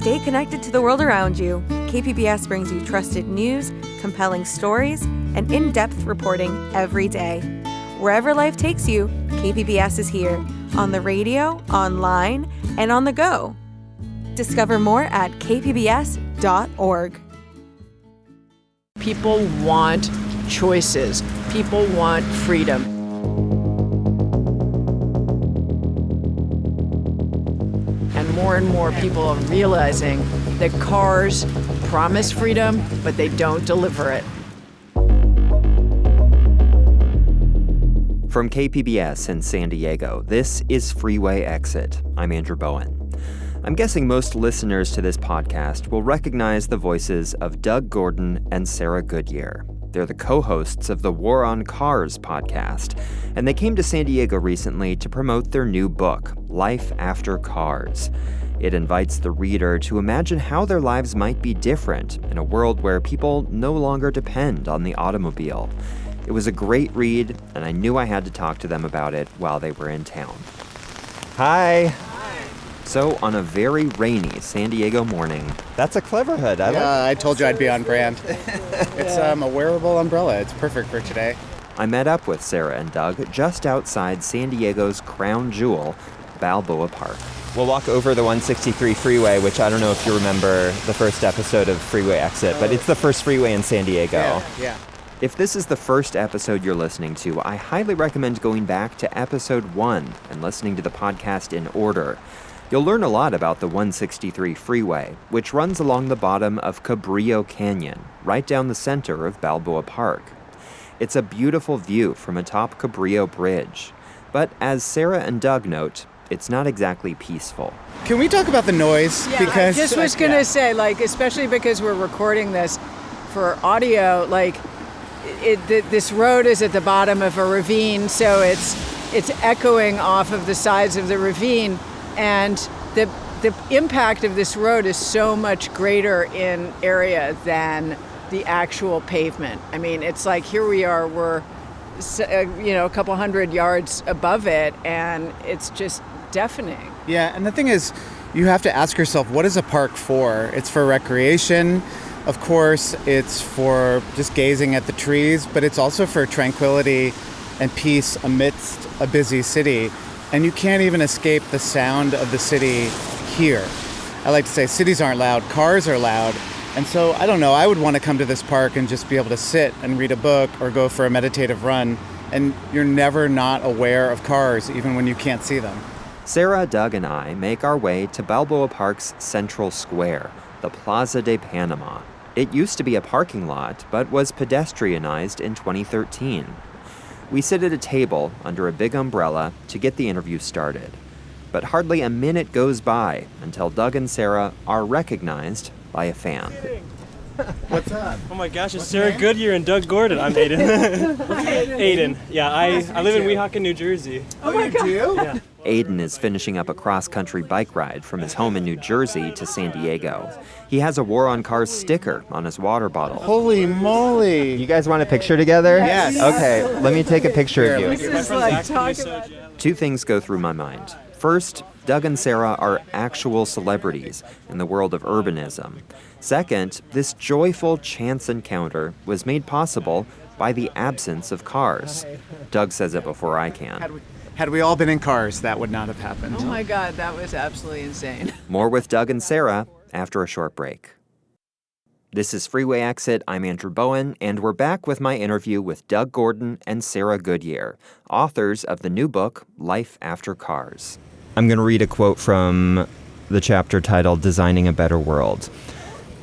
Stay connected to the world around you. KPBS brings you trusted news, compelling stories, and in-depth reporting every day. Wherever life takes you, KPBS is here, on the radio, online, and on the go. Discover more at kpbs.org. People want choices. People want freedom. And more people are realizing that cars promise freedom, but they don't deliver it. From KPBS in San Diego, this is Freeway Exit. I'm Andrew Bowen. I'm guessing most listeners to this podcast will recognize the voices of Doug Gordon and Sarah Goodyear. They're the co-hosts of the War on Cars podcast, and they came to San Diego recently to promote their new book, Life After Cars. It invites the reader to imagine how their lives might be different in a world where people no longer depend on the automobile. It was a great read, and I knew I had to talk to them about it while they were in town. Hi. So, on a very rainy San Diego morning... That's a clever hood. I told you I'd be on brand. It's a wearable umbrella. It's perfect for today. I met up with Sarah and Doug just outside San Diego's crown jewel, Balboa Park. We'll walk over the 163 freeway, which I don't know if you remember the first episode of Freeway Exit, but it's the first freeway in San Diego. Yeah. If this is the first episode you're listening to, I highly recommend going back to episode 1 and listening to the podcast in order. You'll learn a lot about the 163 freeway, which runs along the bottom of Cabrillo Canyon, right down the center of Balboa Park. It's a beautiful view from atop Cabrillo Bridge, but as Sarah and Doug note, it's not exactly peaceful. Can we talk about the noise? Yeah, I just was going to say, especially because we're recording this for audio, this road is at the bottom of a ravine, so it's echoing off of the sides of the ravine. And the impact of this road is so much greater in area than the actual pavement. I mean, it's like here we are, we're a couple hundred yards above it, and it's just deafening. Yeah, and the thing is, you have to ask yourself, what is a park for? It's for recreation, of course, it's for just gazing at the trees, but it's also for tranquility and peace amidst a busy city. And you can't even escape the sound of the city here. I like to say cities aren't loud, cars are loud. And so, I don't know, I would want to come to this park and just be able to sit and read a book or go for a meditative run. And you're never not aware of cars, even when you can't see them. Sarah, Doug, and I make our way to Balboa Park's central square, the Plaza de Panama. It used to be a parking lot, but was pedestrianized in 2013. We sit at a table under a big umbrella to get the interview started. But hardly a minute goes by until Doug and Sarah are recognized by a fan. What's up? Oh my gosh, it's Sarah Goodyear and Doug Gordon. I'm Aiden. Aiden. Yeah, I live in Weehawken, New Jersey. Oh, you do? Yeah. Aiden is finishing up a cross-country bike ride from his home in New Jersey to San Diego. He has a War on Cars sticker on his water bottle. Holy moly. You guys want a picture together? Yes. Okay, let me take a picture of you. Two things go through my mind. First, Doug and Sarah are actual celebrities in the world of urbanism. Second, this joyful chance encounter was made possible by the absence of cars. Doug says it before I can. Had we all been in cars, that would not have happened. Oh my God, that was absolutely insane. More with Doug and Sarah after a short break. This is Freeway Exit. I'm Andrew Bowen, and we're back with my interview with Doug Gordon and Sarah Goodyear, authors of the new book, Life After Cars. I'm going to read a quote from the chapter titled Designing a Better World.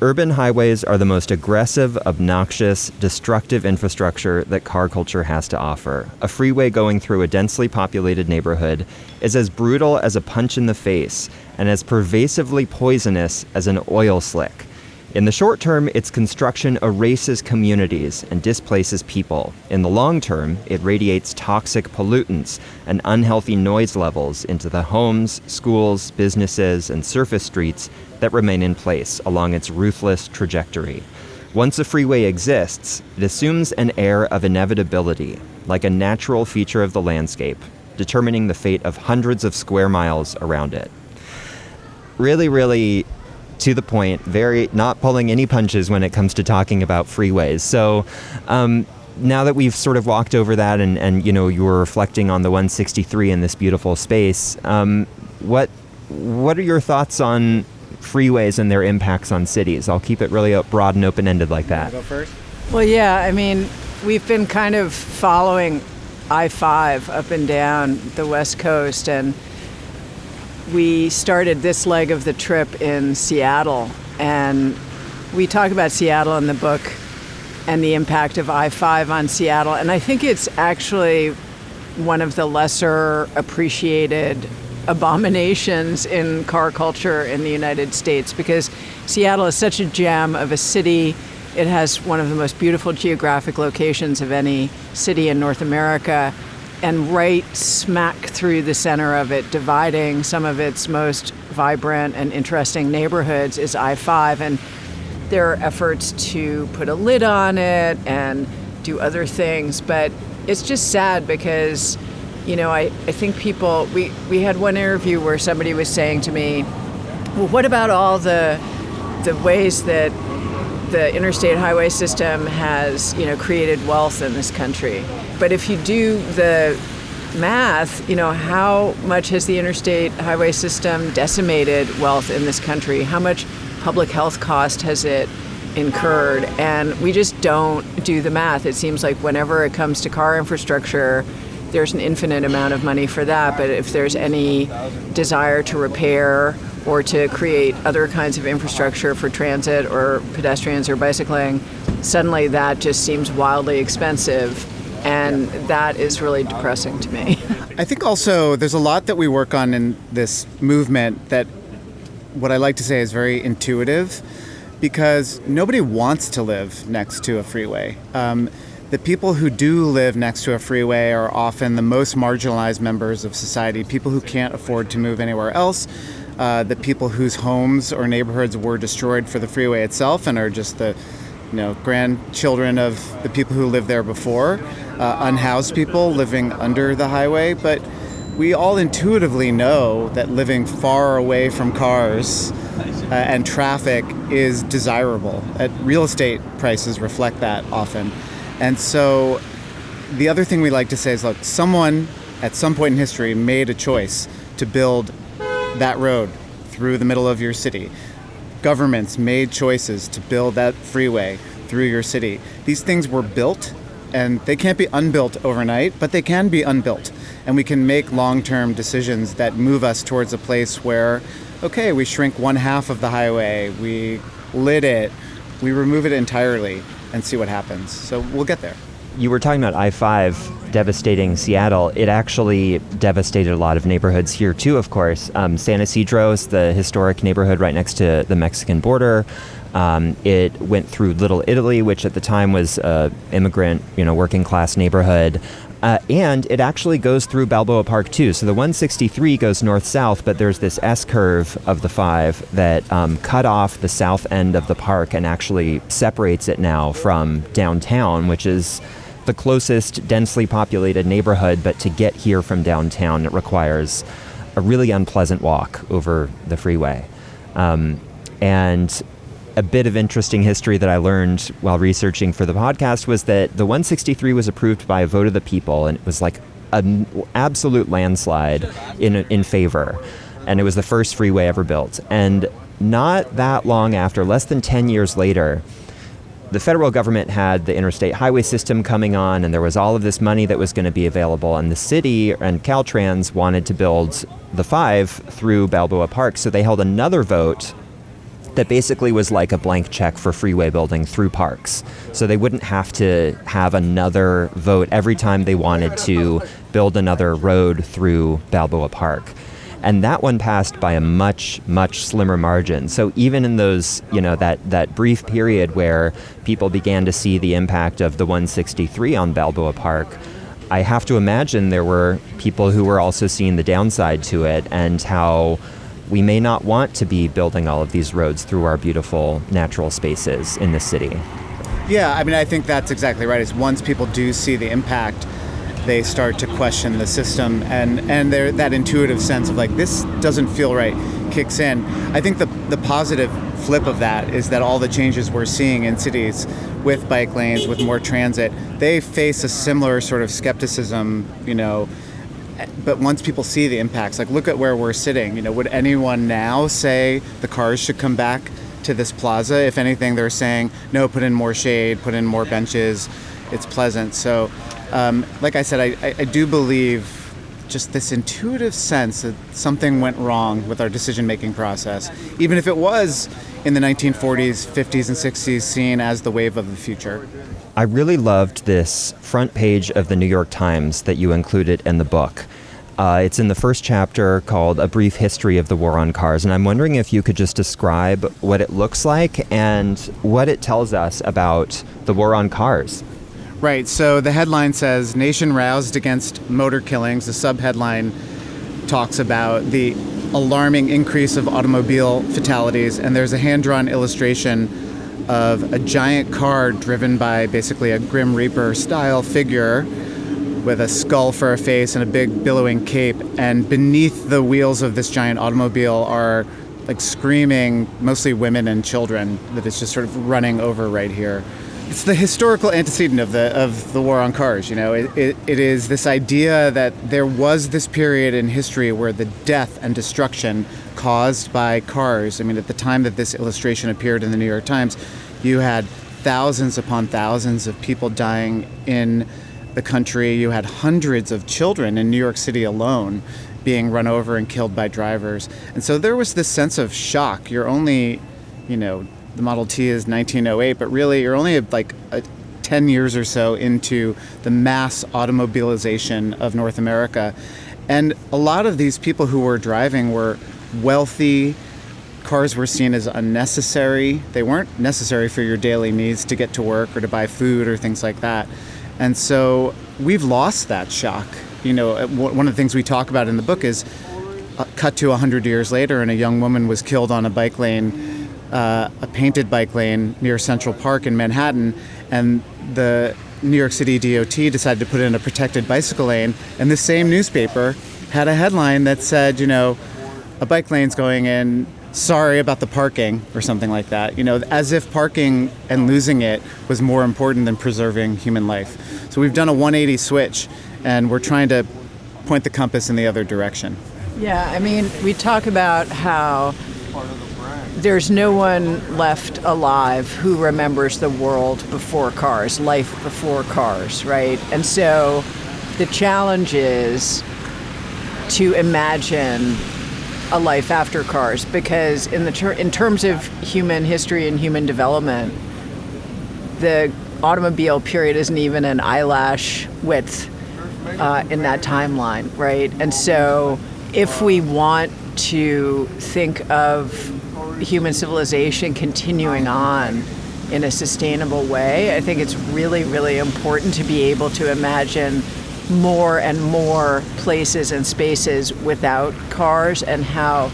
Urban highways are the most aggressive, obnoxious, destructive infrastructure that car culture has to offer. A freeway going through a densely populated neighborhood is as brutal as a punch in the face and as pervasively poisonous as an oil slick. In the short term, its construction erases communities and displaces people. In the long term, it radiates toxic pollutants and unhealthy noise levels into the homes, schools, businesses, and surface streets that remain in place along its ruthless trajectory. Once a freeway exists, it assumes an air of inevitability, like a natural feature of the landscape, determining the fate of hundreds of square miles around it. Really, really to the point, very not pulling any punches when it comes to talking about freeways. So now that we've sort of walked over that and you were reflecting on the 163 in this beautiful space, what are your thoughts on freeways and their impacts on cities? I'll keep it really broad and open-ended like that. Go first? Well, yeah, I mean, we've been kind of following I-5 up and down the West Coast, and we started this leg of the trip in Seattle, and we talk about Seattle in the book and the impact of I-5 on Seattle, and I think it's actually one of the lesser appreciated abominations in car culture in the United States, because Seattle is such a gem of a city. It has one of the most beautiful geographic locations of any city in North America, and right smack through the center of it, dividing some of its most vibrant and interesting neighborhoods, is I-5. And there are efforts to put a lid on it and do other things, but it's just sad because, I think people, we had one interview where somebody was saying to me, well, what about all the ways that the interstate highway system has, created wealth in this country? But if you do the math, how much has the interstate highway system decimated wealth in this country? How much public health cost has it incurred? And we just don't do the math. It seems like whenever it comes to car infrastructure, there's an infinite amount of money for that. But if there's any desire to repair or to create other kinds of infrastructure for transit or pedestrians or bicycling, suddenly that just seems wildly expensive. And that is really depressing to me. I think also there's a lot that we work on in this movement that what I like to say is very intuitive, because nobody wants to live next to a freeway. The people who do live next to a freeway are often the most marginalized members of society, people who can't afford to move anywhere else, the people whose homes or neighborhoods were destroyed for the freeway itself and are just the grandchildren of the people who lived there before, unhoused people living under the highway. But we all intuitively know that living far away from cars and traffic is desirable. Real estate prices reflect that often. And so the other thing we like to say is, look, someone at some point in history made a choice to build that road through the middle of your city. Governments made choices to build that freeway through your city. These things were built, and they can't be unbuilt overnight, but they can be unbuilt. And we can make long-term decisions that move us towards a place where, okay, we shrink one half of the highway, we lid it, we remove it entirely, and see what happens. So we'll get there. You were talking about I-5 devastating Seattle. It actually devastated a lot of neighborhoods here too, of course. San Isidro's the historic neighborhood right next to the Mexican border. It went through Little Italy, which at the time was an immigrant, working class neighborhood. And it actually goes through Balboa Park too. So the 163 goes north-south, but there's this S-curve of the 5 that cut off the south end of the park and actually separates it now from downtown, which is the closest densely populated neighborhood. But to get here from downtown, it requires a really unpleasant walk over the freeway. And a bit of interesting history that I learned while researching for the podcast was that the 163 was approved by a vote of the people, and it was like an absolute landslide in favor. And it was the first freeway ever built. And not that long after, less than 10 years later, the federal government had the interstate highway system coming on, and there was all of this money that was going to be available. And the city and Caltrans wanted to build the 5 through Balboa Park, so they held another vote that basically was like a blank check for freeway building through parks. So they wouldn't have to have another vote every time they wanted to build another road through Balboa Park. And that one passed by a much, much slimmer margin. So even in those, that brief period where people began to see the impact of the 163 on Balboa Park, I have to imagine there were people who were also seeing the downside to it and how we may not want to be building all of these roads through our beautiful natural spaces in the city. Yeah, I think that's exactly right. Is once people do see the impact, they start to question the system and that intuitive sense of like, this doesn't feel right kicks in. I think the positive flip of that is that all the changes we're seeing in cities with bike lanes, with more transit, they face a similar sort of skepticism, but once people see the impacts, like look at where we're sitting, would anyone now say the cars should come back to this plaza? If anything, they're saying, no, put in more shade, put in more benches, it's pleasant. So, like I said, I do believe just this intuitive sense that something went wrong with our decision-making process, even if it was in the 1940s, 50s, and 60s seen as the wave of the future. I really loved this front page of the New York Times that you included in the book. It's in the first chapter called A Brief History of the War on Cars, and I'm wondering if you could just describe what it looks like and what it tells us about the war on cars. Right, so the headline says, Nation Roused Against Motor Killings. The subheadline talks about the alarming increase of automobile fatalities, and there's a hand-drawn illustration of a giant car driven by basically a Grim Reaper-style figure with a skull for a face and a big billowing cape, and beneath the wheels of this giant automobile are like screaming, mostly women and children, that it's just sort of running over right here. It's the historical antecedent of the war on cars. It is this idea that there was this period in history where the death and destruction caused by cars. I mean, at the time that this illustration appeared in the New York Times, you had thousands upon thousands of people dying in the country. You had hundreds of children in New York City alone being run over and killed by drivers. And so there was this sense of shock. You're only, the Model T is 1908, but really you're only like 10 years or so into the mass automobilization of North America. And a lot of these people who were driving were wealthy. Cars were seen as unnecessary. They weren't necessary for your daily needs to get to work or to buy food or things like that. And so we've lost that shock. One of the things we talk about in the book is cut to 100 years later, and a young woman was killed on a bike lane, a painted bike lane near Central Park in Manhattan, and the New York City DOT decided to put in a protected bicycle lane, and the same newspaper had a headline that said, a bike lane's going in, sorry about the parking, or something like that, as if parking and losing it was more important than preserving human life. So we've done a 180 switch, and we're trying to point the compass in the other direction. Yeah, I mean, we talk about how there's no one left alive who remembers the world before cars, life before cars, right? And so the challenge is to imagine a life after cars, because in terms of human history and human development, the automobile period isn't even an eyelash width in that timeline, right? And so if we want to think of human civilization continuing on in a sustainable way, I think it's really, really important to be able to imagine more and more places and spaces without cars, and how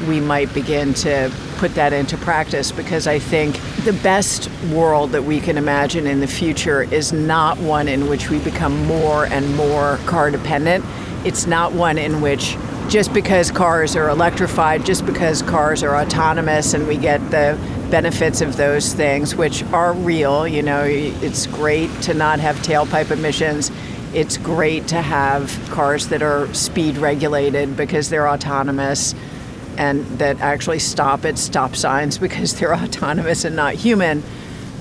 we might begin to put that into practice, because I think the best world that we can imagine in the future is not one in which we become more and more car dependent. It's not one in which just because cars are electrified, just because cars are autonomous and we get the benefits of those things, which are real, it's great to not have tailpipe emissions. It's great to have cars that are speed regulated because they're autonomous, and that actually stop at stop signs because they're autonomous and not human.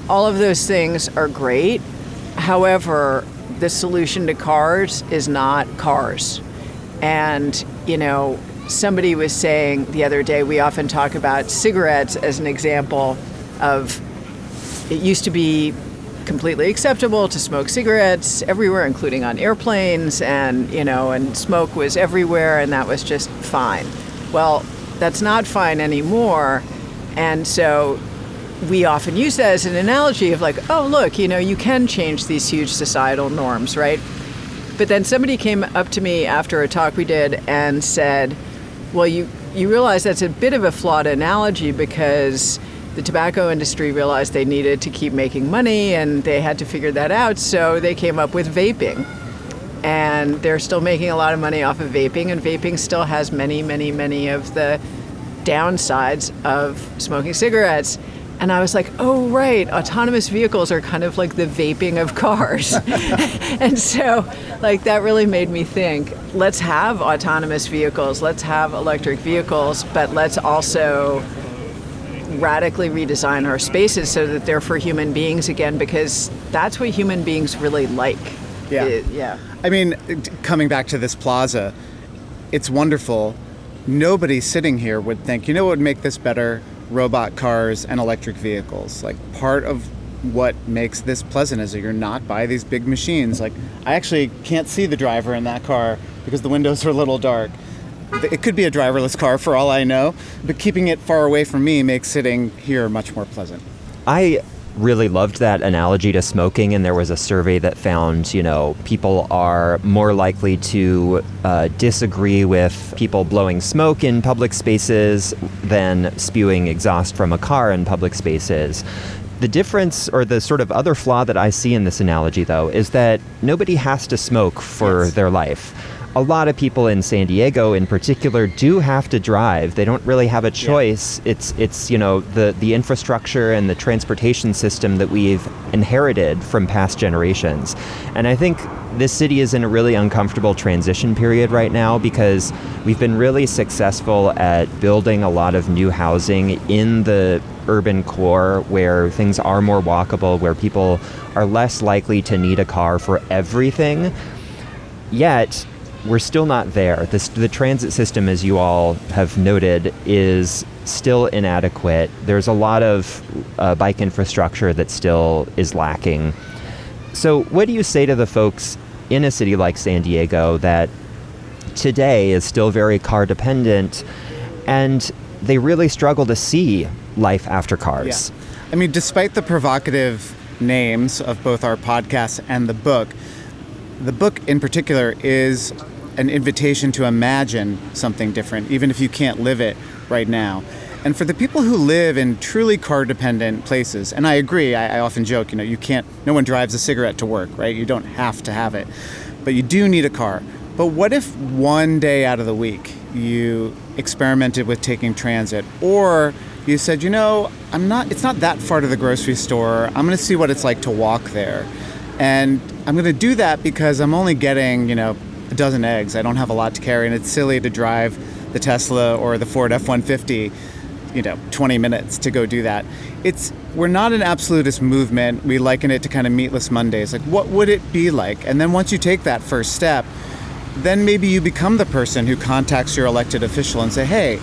All of those things are great. However, the solution to cars is not cars. And, somebody was saying the other day, we often talk about cigarettes as an example of, it used to be completely acceptable to smoke cigarettes everywhere, including on airplanes, and smoke was everywhere, and that was just fine. Well, that's not fine anymore. And so we often use that as an analogy of like, oh, look, you can change these huge societal norms, right? But then somebody came up to me after a talk we did and said, well, you realize that's a bit of a flawed analogy, because the tobacco industry realized they needed to keep making money and they had to figure that out, so they came up with vaping. and they're still making a lot of money off of vaping, and vaping still has many, many, many of the downsides of smoking cigarettes. And I was like, oh, right, autonomous vehicles are kind of like the vaping of cars. And so, like, that really made me think, let's have autonomous vehicles, let's have electric vehicles, but let's also radically redesign our spaces so that they're for human beings again, because that's what human beings really like. Yeah. I mean, coming back to this plaza, it's wonderful. Nobody sitting here would think, you know what would make this better? Robot cars and electric vehicles. Like, part of what makes this pleasant is that you're not by these big machines. Like, I actually can't see the driver in that car because the windows are a little dark. It could be a driverless car for all I know, but keeping it far away from me makes sitting here much more pleasant. I really loved that analogy to smoking, and there was a survey that found, people are more likely to disagree with people blowing smoke in public spaces than spewing exhaust from a car in public spaces. The difference, or the sort of other flaw that I see in this analogy, though, is that nobody has to smoke for their life. A lot of people in San Diego in particular do have to drive. They don't really have a choice. Yeah. It's the infrastructure and the transportation system that we've inherited from past generations. And I think this city is in a really uncomfortable transition period right now because we've been really successful at building a lot of new housing in the urban core where things are more walkable, where people are less likely to need a car for everything. Yet, we're still not there. The transit system, as you all have noted, is still inadequate. There's a lot of bike infrastructure that still is lacking. So what do you say to the folks in a city like San Diego that today is still very car dependent and they really struggle to see life after cars? Yeah. I mean, despite the provocative names of both our podcast and the book in particular is an invitation to imagine something different, even if you can't live it right now. And for the people who live in truly car-dependent places, and I agree, I often joke, no one drives a cigarette to work, right? You don't have to have it, but you do need a car. But what if one day out of the week you experimented with taking transit, or you said, it's not that far to the grocery store, I'm going to see what it's like to walk there. And I'm going to do that because I'm only getting, a dozen eggs. I don't have a lot to carry, and it's silly to drive the Tesla or the Ford F-150, 20 minutes to go do that. We're not an absolutist movement. We liken it to kind of meatless Mondays. Like, what would it be like? And then once you take that first step, then maybe you become the person who contacts your elected official and say, hey,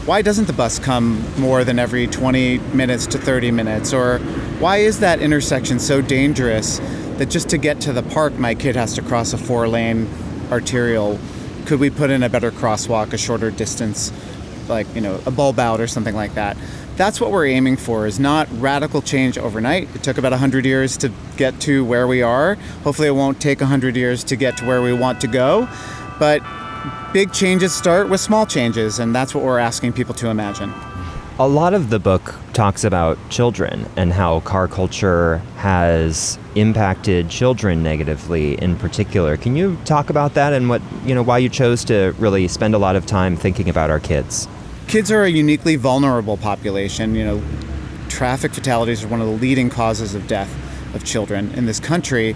why doesn't the bus come more than every 20 minutes to 30 minutes? Or why is that intersection so dangerous that just to get to the park, my kid has to cross a 4-lane arterial? Could we put in a better crosswalk, a shorter distance, like, a bulb out or something like that? That's what we're aiming for, is not radical change overnight. It took about 100 years to get to where we are. Hopefully it won't take 100 years to get to where we want to go. But big changes start with small changes, and that's what we're asking people to imagine. A lot of the book talks about children and how car culture has impacted children negatively in particular. Can you talk about that and why you chose to really spend a lot of time thinking about our kids? Kids are a uniquely vulnerable population. Traffic fatalities are one of the leading causes of death of children in this country.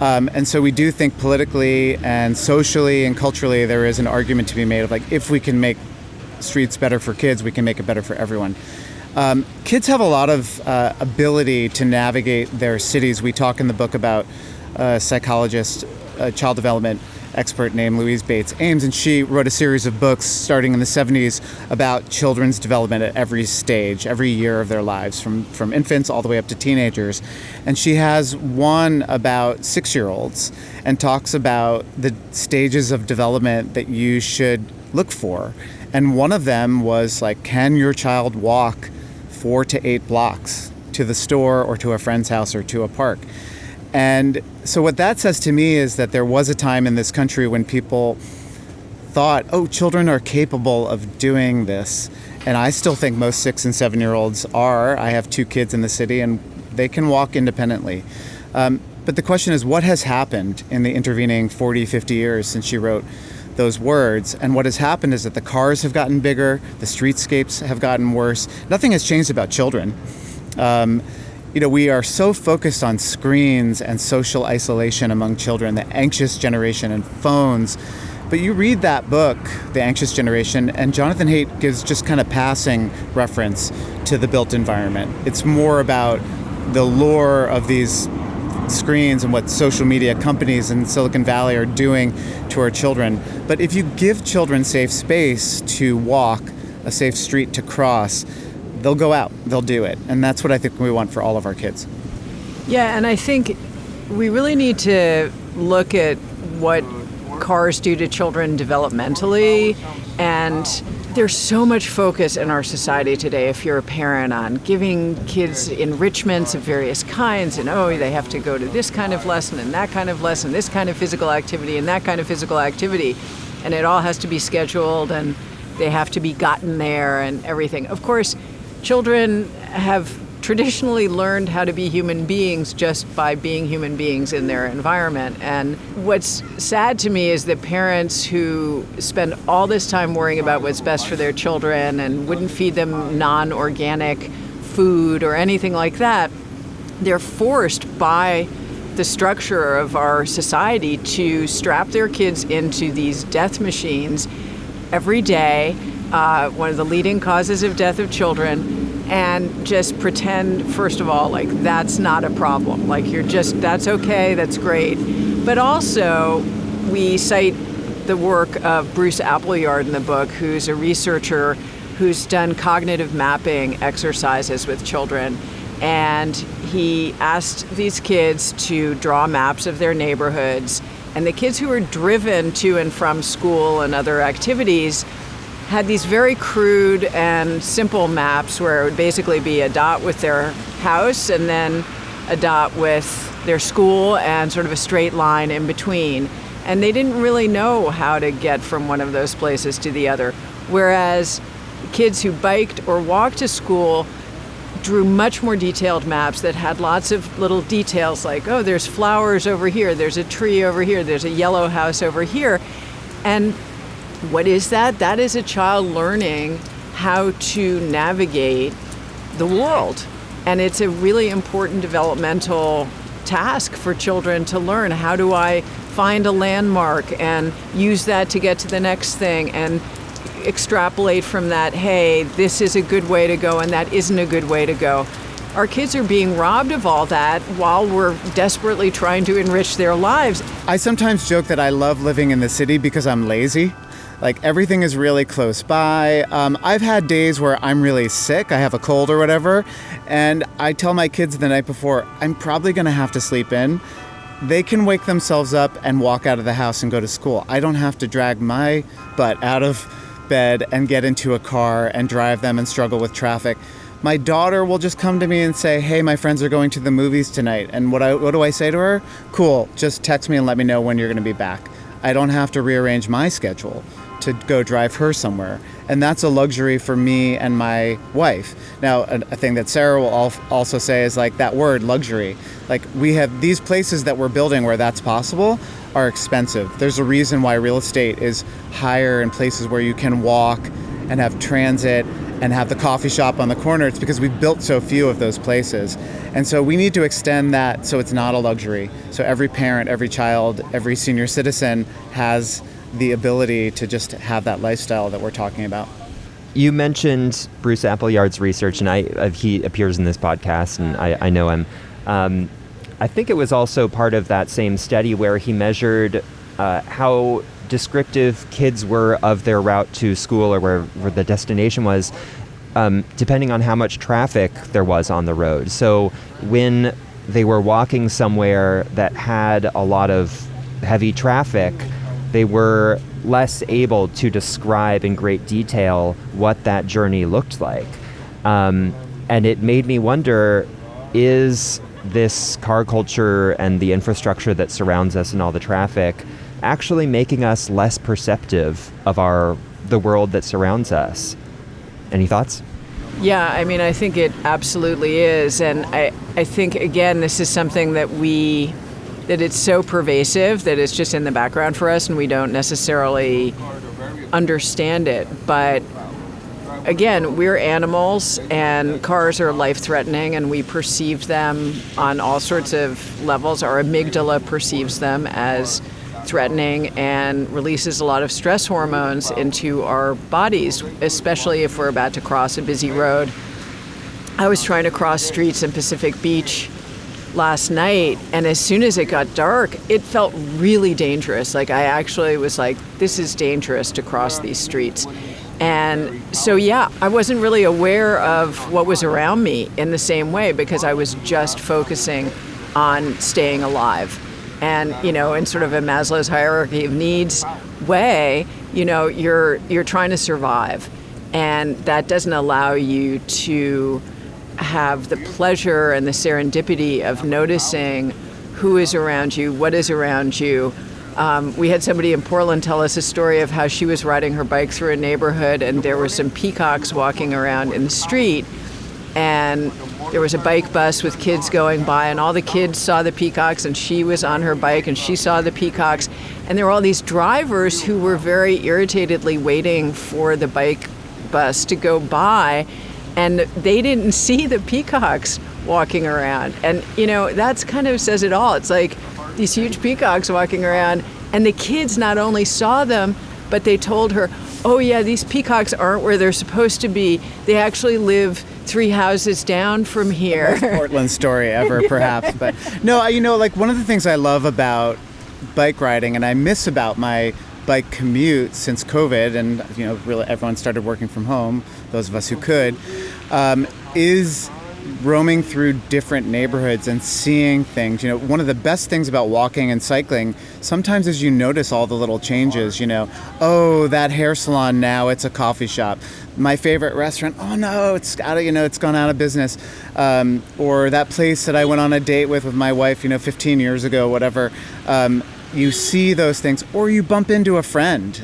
And so we do think politically and socially and culturally there is an argument to be made of, like, if we can make streets better for kids, we can make it better for everyone. Kids have a lot of ability to navigate their cities. We talk in the book about a psychologist, a child development expert named Louise Bates Ames, and she wrote a series of books starting in the 70s about children's development at every stage, every year of their lives, from infants all the way up to teenagers. And she has one about 6-year-olds and talks about the stages of development that you should look for. And one of them was, like, can your child walk 4 to 8 blocks to the store or to a friend's house or to a park? And so what that says to me is that there was a time in this country when people thought, oh, children are capable of doing this. And I still think most 6 and 7-year-olds are. I have 2 kids in the city and they can walk independently. But the question is, what has happened in the intervening 40, 50 years since she wrote those words? And what has happened is that the cars have gotten bigger, the streetscapes have gotten worse. Nothing has changed about children. We are so focused on screens and social isolation among children, the anxious generation and phones. But you read that book, The Anxious Generation, and Jonathan Haidt gives just kind of passing reference to the built environment. It's more about the lure of these screens and what social media companies in Silicon Valley are doing to our children. But if you give children safe space to walk, a safe street to cross, they'll go out, they'll do it. And that's what I think we want for all of our kids. Yeah, and I think we really need to look at what cars do to children developmentally. And there's so much focus in our society today, if you're a parent, on giving kids enrichments of various kinds. And, they have to go to this kind of lesson and that kind of lesson, this kind of physical activity and that kind of physical activity. And it all has to be scheduled and they have to be gotten there and everything. Of course, children have traditionally learned how to be human beings just by being human beings in their environment. And what's sad to me is that parents who spend all this time worrying about what's best for their children and wouldn't feed them non-organic food or anything like that, they're forced by the structure of our society to strap their kids into these death machines every day, one of the leading causes of death of children, and just pretend, first of all, like that's not a problem. Like that's okay, that's great. But also, we cite the work of Bruce Appleyard in the book, who's a researcher who's done cognitive mapping exercises with children. And he asked these kids to draw maps of their neighborhoods. And the kids who were driven to and from school and other activities had these very crude and simple maps where it would basically be a dot with their house and then a dot with their school and sort of a straight line in between. And they didn't really know how to get from one of those places to the other. Whereas kids who biked or walked to school drew much more detailed maps that had lots of little details like, there's flowers over here, there's a tree over here, there's a yellow house over here. And what is that? That is a child learning how to navigate the world. And it's a really important developmental task for children to learn. How do I find a landmark and use that to get to the next thing and extrapolate from that, hey, this is a good way to go and that isn't a good way to go. Our kids are being robbed of all that while we're desperately trying to enrich their lives. I sometimes joke that I love living in the city because I'm lazy. Like, everything is really close by. I've had days where I'm really sick, I have a cold or whatever, and I tell my kids the night before, I'm probably going to have to sleep in. They can wake themselves up and walk out of the house and go to school. I don't have to drag my butt out of bed and get into a car and drive them and struggle with traffic. My daughter will just come to me and say, hey, my friends are going to the movies tonight. And what do I say to her? Cool, just text me and let me know when you're going to be back. I don't have to rearrange my schedule to go drive her somewhere. And that's a luxury for me and my wife. Now, a thing that Sarah will also say is like that word, luxury. Like, we have these places that we're building where that's possible are expensive. There's a reason why real estate is higher in places where you can walk and have transit and have the coffee shop on the corner. It's because we've built so few of those places. And so we need to extend that so it's not a luxury. So every parent, every child, every senior citizen has the ability to just have that lifestyle that we're talking about. You mentioned Bruce Appleyard's research, and he appears in this podcast, and I know him. I think it was also part of that same study where he measured how descriptive kids were of their route to school or where the destination was, depending on how much traffic there was on the road. So when they were walking somewhere that had a lot of heavy traffic, they were less able to describe in great detail what that journey looked like. And it made me wonder, is this car culture and the infrastructure that surrounds us and all the traffic actually making us less perceptive of the world that surrounds us? Any thoughts? Yeah, I mean, I think it absolutely is. And I think, again, this is something that we that it's so pervasive that it's just in the background for us and we don't necessarily understand it. But again, we're animals and cars are life-threatening and we perceive them on all sorts of levels. Our amygdala perceives them as threatening and releases a lot of stress hormones into our bodies, especially if we're about to cross a busy road. I was trying to cross streets in Pacific Beach last night, and as soon as it got dark, it felt really dangerous. Like I actually was like, this is dangerous to cross these streets. And so, yeah, I wasn't really aware of what was around me in the same way because I was just focusing on staying alive. And, you know, in sort of a Maslow's hierarchy of needs way, you know, you're trying to survive. And that doesn't allow you to have the pleasure and the serendipity of noticing who is around you, what is around you. We had somebody in Portland tell us a story of how she was riding her bike through a neighborhood and there were some peacocks walking around in the street, and there was a bike bus with kids going by, and all the kids saw the peacocks, and she was on her bike and she saw the peacocks, and there were all these drivers who were very irritatedly waiting for the bike bus to go by, and they didn't see the peacocks walking around. And you know, that's kind of says it all. It's like these huge peacocks walking around, and the kids not only saw them, but they told her, oh yeah, these peacocks aren't where they're supposed to be. They actually live 3 houses down from here. Most Portland story ever, perhaps. But no, you know, like one of the things I love about bike riding and I miss about my bike commute since COVID, and you know, really everyone started working from home, those of us who could, is roaming through different neighborhoods and seeing things. You know, one of the best things about walking and cycling sometimes is you notice all the little changes. You know, oh, that hair salon, now it's a coffee shop. My favorite restaurant, oh no, it's out of, you know, it's gone out of business. Or that place that I went on a date with my wife, you know, 15 years ago, whatever. You see those things, or you bump into a friend.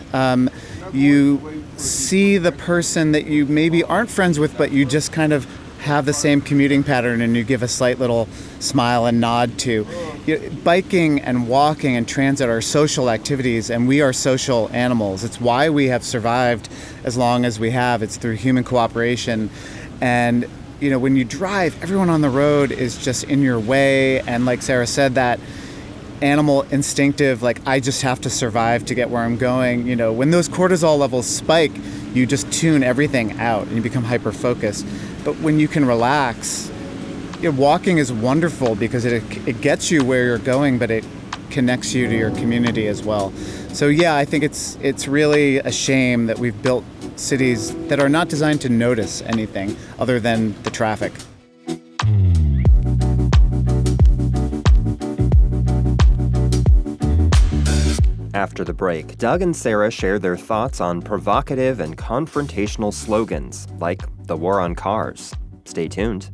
You see the person that you maybe aren't friends with, but you just kind of have the same commuting pattern and you give a slight little smile and nod to. You know, biking and walking and transit are social activities, and we are social animals. It's why we have survived as long as we have. It's through human cooperation. And you know, when you drive, everyone on the road is just in your way, and like Sarah said, that animal instinctive, like I just have to survive to get where I'm going. You know, when those cortisol levels spike, you just tune everything out and you become hyper focused. But when you can relax, you know, walking is wonderful because it gets you where you're going, but it connects you to your community as well. So yeah, I think it's really a shame that we've built cities that are not designed to notice anything other than the traffic. After the break, Doug and Sarah share their thoughts on provocative and confrontational slogans like the war on cars. Stay tuned.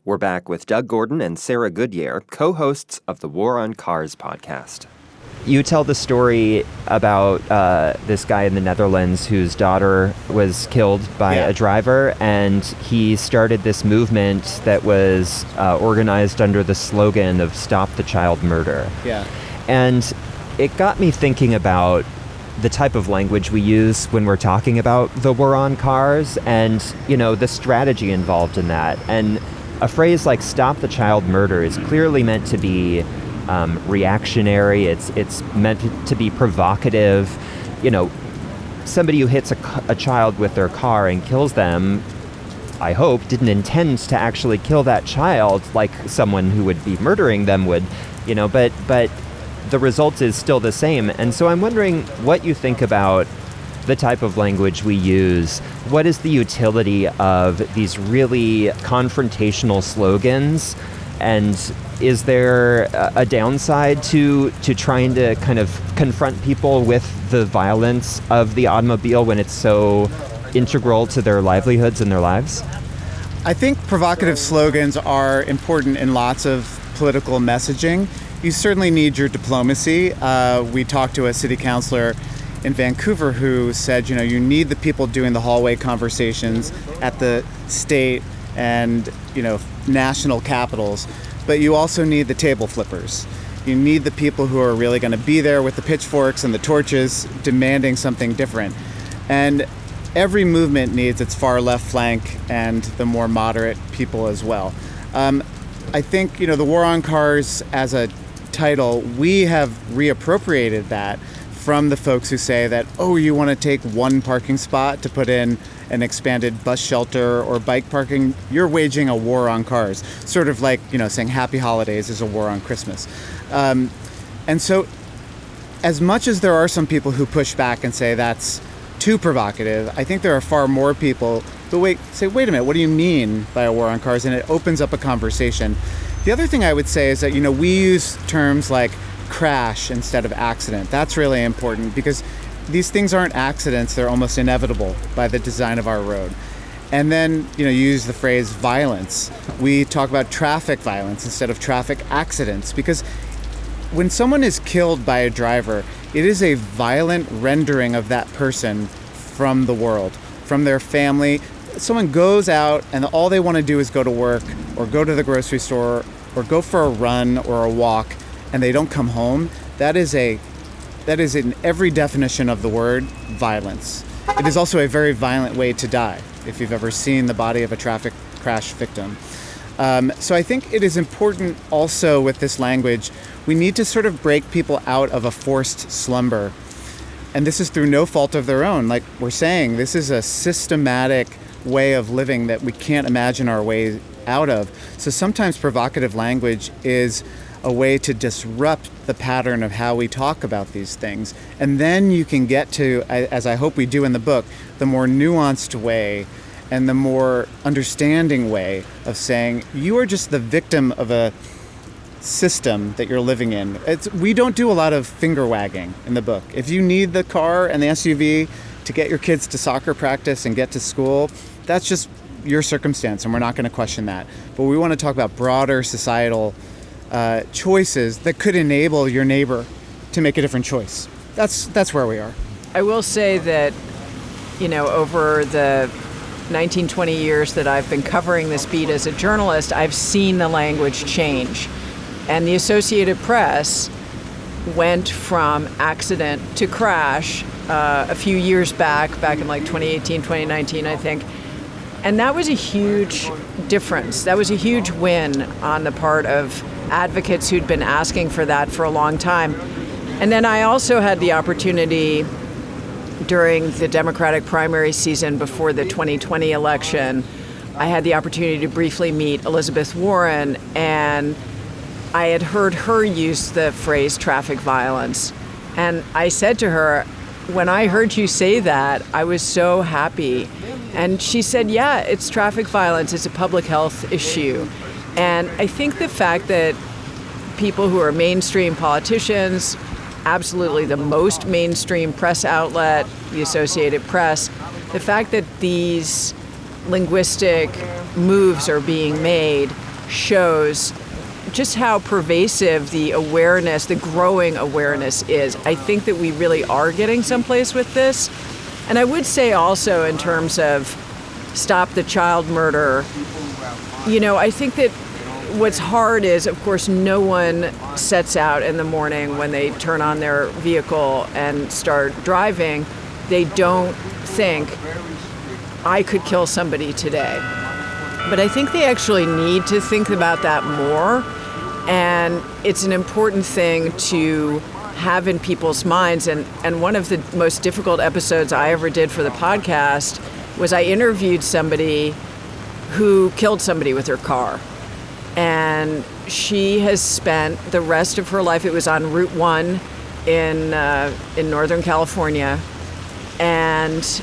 We're back with Doug Gordon and Sarah Goodyear, co-hosts of the War on Cars podcast. You tell the story about this guy in the Netherlands whose daughter was killed by a driver, and he started this movement that was organized under the slogan of Stop the Child Murder. Yeah. And it got me thinking about the type of language we use when we're talking about the war on cars and, you know, the strategy involved in that. And a phrase like Stop the Child Murder is clearly meant to be reactionary. It's meant to be provocative. You know, somebody who hits a child with their car and kills them, I hope, didn't intend to actually kill that child like someone who would be murdering them would, you know, but the result is still the same. And so I'm wondering what you think about the type of language we use. What is the utility of these really confrontational slogans? And is there a downside to trying to kind of confront people with the violence of the automobile when it's so integral to their livelihoods and their lives? I think provocative slogans are important in lots of political messaging. you certainly need your diplomacy. We talked to a city councilor in Vancouver who said, you need the people doing the hallway conversations at the state and, national capitals, but you also need the table flippers. You need the people who are really going to be there with the pitchforks and the torches demanding something different. And every movement needs its far left flank and the more moderate people as well. I think, the War on Cars as a title, we have reappropriated that from the folks who say that, you want to take one parking spot to put in an expanded bus shelter or bike parking, you're waging a war on cars. Sort of like, saying happy holidays is a war on Christmas. And so as much as there are some people who push back and say that's too provocative, I think there are far more people who say, wait a minute, what do you mean by a war on cars? And it opens up a conversation. The other thing I would say is that, we use terms like crash instead of accident. That's really important because these things aren't accidents, they're almost inevitable by the design of our road. And then, you use the phrase violence. We talk about traffic violence instead of traffic accidents because when someone is killed by a driver, it is a violent rendering of that person from the world, from their family. Someone goes out and all they want to do is go to work or go to the grocery store or go for a run or a walk and they don't come home. That is in every definition of the word violence. It is also a very violent way to die if you've ever seen the body of a traffic crash victim. So I think it is important also with this language, we need to sort of break people out of a forced slumber. And this is through no fault of their own. Like we're saying, this is a systematic way of living that we can't imagine our way out of. So sometimes provocative language is a way to disrupt the pattern of how we talk about these things. And then you can get to, as I hope we do in the book, the more nuanced way and the more understanding way of saying, you are just the victim of a system that you're living in. We don't do a lot of finger wagging in the book. If you need the car and the SUV to get your kids to soccer practice and get to school, that's just your circumstance, and we're not going to question that. But we want to talk about broader societal choices that could enable your neighbor to make a different choice. That's where we are. I will say that, over the 19, 20 years that I've been covering this beat as a journalist, I've seen the language change. And the Associated Press went from accident to crash a few years back in like 2018, 2019, I think. And that was a huge difference. That was a huge win on the part of advocates who'd been asking for that for a long time. And then I also had the opportunity during the Democratic primary season before the 2020 election, I had the opportunity to briefly meet Elizabeth Warren, and I had heard her use the phrase traffic violence. And I said to her, when I heard you say that, I was so happy. And she said, yeah, it's traffic violence. It's a public health issue. And I think the fact that people who are mainstream politicians, absolutely the most mainstream press outlet, the Associated Press, the fact that these linguistic moves are being made shows just how pervasive the awareness, the growing awareness is. I think that we really are getting someplace with this. And I would say also in terms of stop the child murder, I think that what's hard is, of course, no one sets out in the morning when they turn on their vehicle and start driving. They don't think, I could kill somebody today. But I think they actually need to think about that more. And it's an important thing to have in people's minds. And one of the most difficult episodes I ever did for the podcast was I interviewed somebody who killed somebody with her car. And she has spent the rest of her life, it was on Route 1 in Northern California, and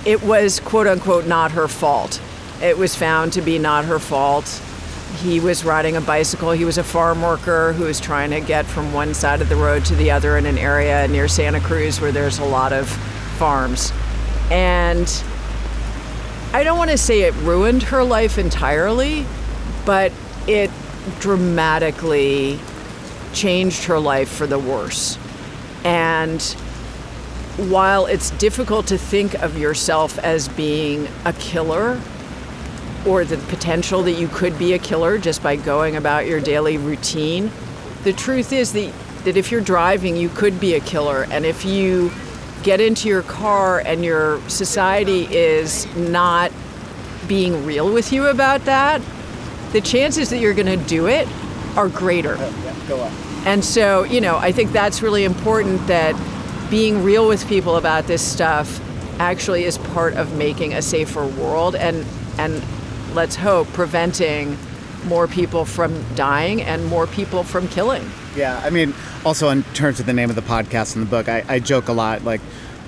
it was, quote unquote, not her fault. It was found to be not her fault. He was riding a bicycle. He was a farm worker who was trying to get from one side of the road to the other in an area near Santa Cruz where there's a lot of farms. And I don't want to say it ruined her life entirely, but it dramatically changed her life for the worse. And while it's difficult to think of yourself as being a killer, or the potential that you could be a killer just by going about your daily routine, the truth is that if you're driving, you could be a killer. And if you get into your car and your society is not being real with you about that, the chances that you're going to do it are greater. Go on. And so, I think that's really important, that being real with people about this stuff actually is part of making a safer world and let's hope preventing more people from dying and more people from killing. Yeah, I mean, also in terms of the name of the podcast and the book, I joke a lot, like,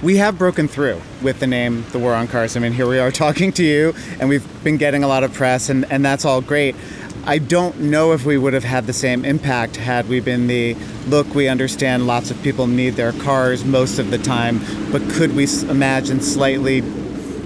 we have broken through with the name The War on Cars. I mean, here we are talking to you, and we've been getting a lot of press, and that's all great. I don't know if we would have had the same impact had we been look, we understand lots of people need their cars most of the time, but could we imagine slightly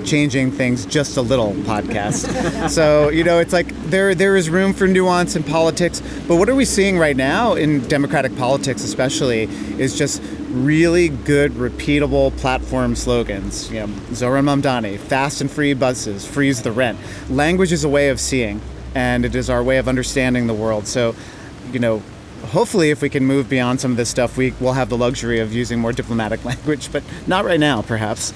changing things just a little podcast? So, it's like there is room for nuance in politics, but what are we seeing right now in Democratic politics especially is just really good, repeatable platform slogans. Zohran Mamdani, fast and free buses, freeze the rent. Language is a way of seeing, and it is our way of understanding the world. So, hopefully if we can move beyond some of this stuff, we will have the luxury of using more diplomatic language, but not right now, perhaps.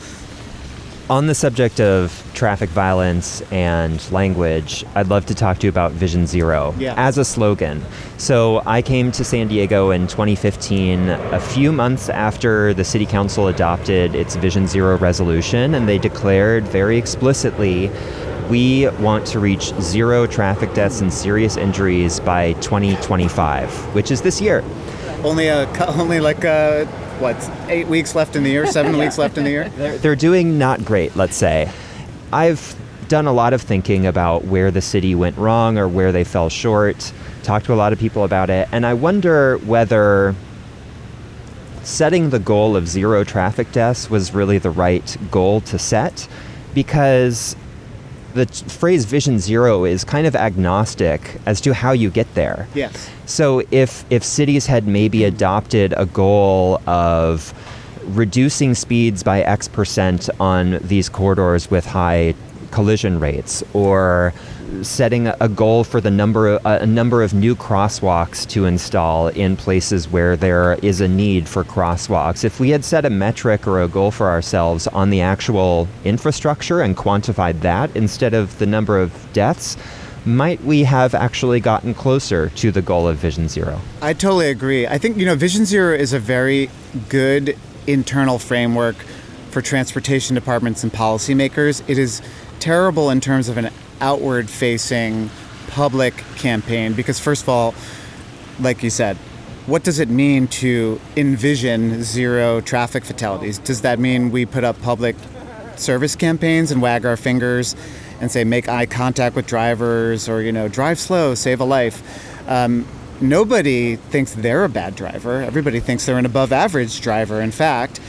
On the subject of traffic violence and language, I'd love to talk to you about Vision Zero as a slogan. So I came to San Diego in 2015, a few months after the city council adopted its Vision Zero resolution, and they declared very explicitly, we want to reach 0 traffic deaths and serious injuries by 2025, which is this year. Only 8 weeks left in the year, 7 weeks left in the year? They're doing not great, let's say. I've done a lot of thinking about where the city went wrong or where they fell short, talked to a lot of people about it, and I wonder whether setting the goal of 0 traffic deaths was really the right goal to set, because the phrase Vision Zero is kind of agnostic as to how you get there. Yes. So if cities had maybe adopted a goal of reducing speeds by X percent on these corridors with high collision rates, or setting a goal for a number of new crosswalks to install in places where there is a need for crosswalks. If we had set a metric or a goal for ourselves on the actual infrastructure and quantified that instead of the number of deaths, might we have actually gotten closer to the goal of Vision Zero? I totally agree. I think, Vision Zero is a very good internal framework for transportation departments and policymakers. It is terrible in terms of an outward-facing public campaign because, first of all, like you said, what does it mean to envision 0 traffic fatalities? Does that mean we put up public service campaigns and wag our fingers and say make eye contact with drivers or, drive slow, save a life? Nobody thinks they're a bad driver. Everybody thinks they're an above-average driver. In fact,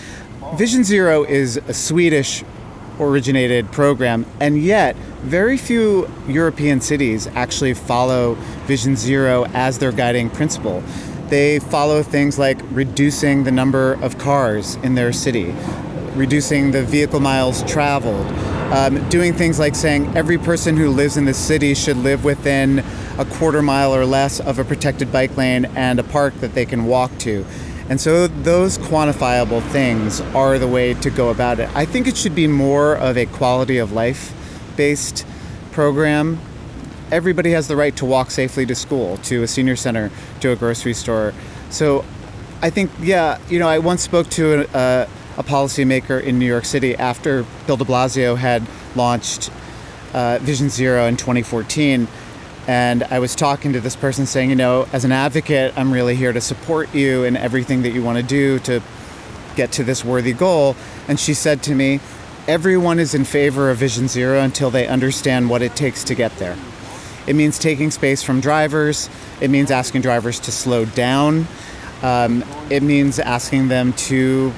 Vision Zero is a Swedish-originated program, and yet very few European cities actually follow Vision Zero as their guiding principle. They follow things like reducing the number of cars in their city, reducing the vehicle miles traveled, doing things like saying every person who lives in the city should live within a quarter mile or less of a protected bike lane and a park that they can walk to. And so those quantifiable things are the way to go about it. I think it should be more of a quality of life-based program. Everybody has the right to walk safely to school, to a senior center, to a grocery store. So I think, I once spoke to a policymaker in New York City after Bill de Blasio had launched Vision Zero in 2014. And I was talking to this person saying, as an advocate, I'm really here to support you in everything that you want to do to get to this worthy goal. And she said to me, everyone is in favor of Vision Zero until they understand what it takes to get there. It means taking space from drivers. It means asking drivers to slow down. It means asking them to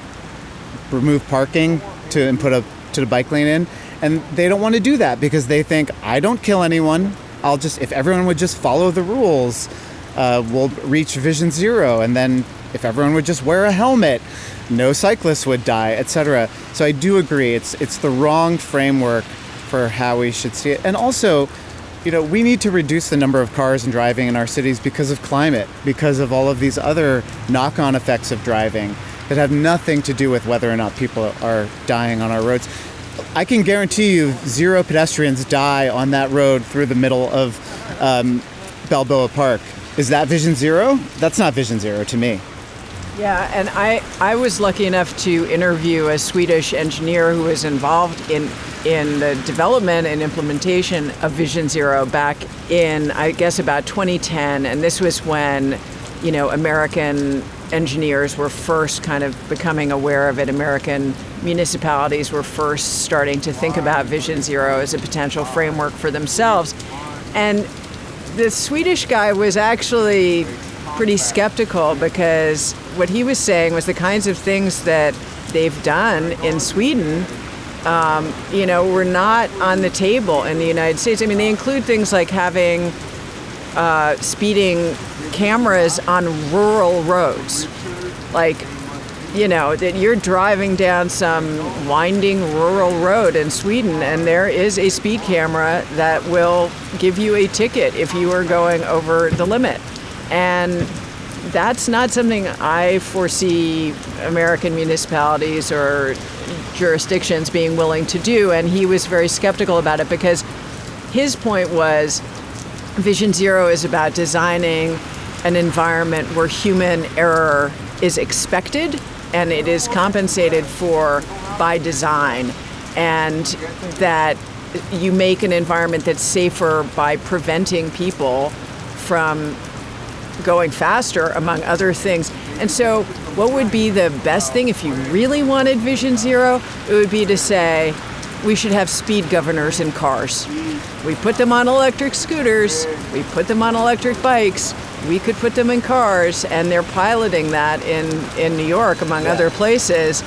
remove parking and put to the bike lane in. And they don't want to do that because they think, I don't kill anyone. If everyone would just follow the rules, we'll reach Vision Zero, and then if everyone would just wear a helmet, no cyclists would die, etc. So I do agree, it's the wrong framework for how we should see it. And also, we need to reduce the number of cars and driving in our cities because of climate, because of all of these other knock-on effects of driving that have nothing to do with whether or not people are dying on our roads. I can guarantee you 0 pedestrians die on that road through the middle of Balboa Park. Is that Vision Zero? That's not Vision Zero to me. Yeah, and I was lucky enough to interview a Swedish engineer who was involved in the development and implementation of Vision Zero back in, I guess, about 2010. And this was when, American engineers were first kind of becoming aware of it. American municipalities were first starting to think about Vision Zero as a potential framework for themselves. And the Swedish guy was actually pretty skeptical, because what he was saying was the kinds of things that they've done in Sweden, were not on the table in the United States. I mean, they include things like having speeding cameras on rural roads. Like, that you're driving down some winding rural road in Sweden, and there is a speed camera that will give you a ticket if you are going over the limit. And that's not something I foresee American municipalities or jurisdictions being willing to do. And he was very skeptical about it, because his point was Vision Zero is about designing an environment where human error is expected and it is compensated for by design, and that you make an environment that's safer by preventing people from going faster, among other things. And so what would be the best thing if you really wanted Vision Zero? It would be to say we should have speed governors in cars. We put them on electric scooters, we put them on electric bikes, we could put them in cars, and they're piloting that in New York, among other places.